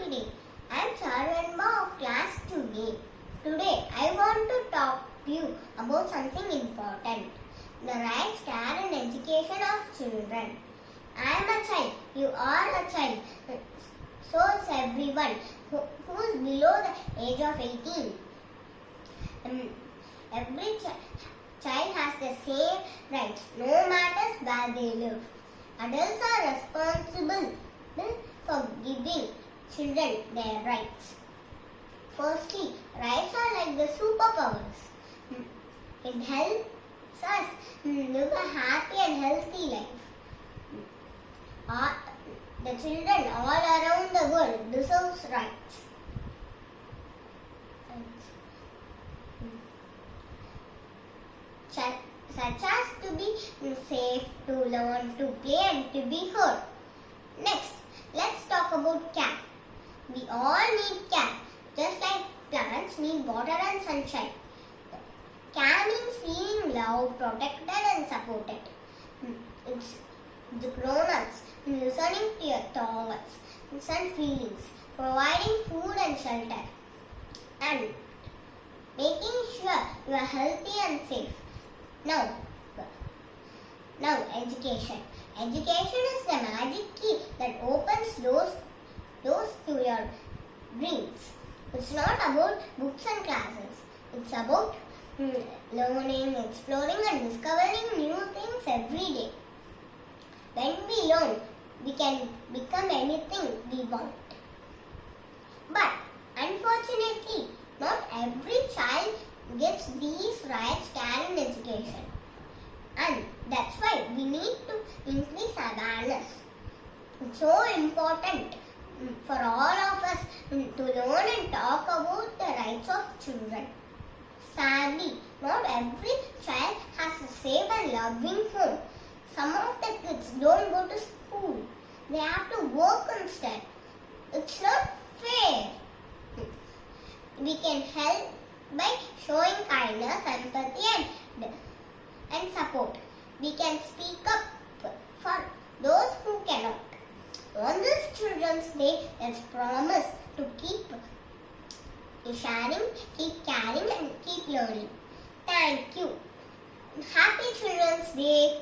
happy day. I am Charvanba of class 2A. Today I want to talk to you about something important. The rights, care and education of children. I am a child. You are a child. So is everyone who is below the age of 18. Every child has the same rights, no matter where they live. Adults are responsible for giving children their rights. Firstly, rights are like the superpowers. It helps us live a happy and healthy life. The children all around the world deserve rights. Such as to be safe, to learn, to play and to be heard. Next, let's talk about care. We all need care, just like plants need water and sunshine. Care means feeling loved, protected and supported. It's the grown-ups listening to your thoughts and feelings, providing food and shelter, and making sure you are healthy and safe. Now education. Education is the magic key that opens doors to your dreams. It's not about books and classes. It's about learning, exploring and discovering new things every day. When we learn, we can become anything we want. But unfortunately, not every child gets these rights, care and education. And that's why we need to increase awareness. It's so important for all of us to learn and talk about the rights of children. Sadly, not every child has a safe and loving home. Some of the kids don't go to school. They have to work instead. It's not fair. We can help by showing kindness, empathy and support. We can speak up for those who cannot. On this Children's Day, let's promise to keep sharing, keep caring and keep learning. Thank you. Happy Children's Day.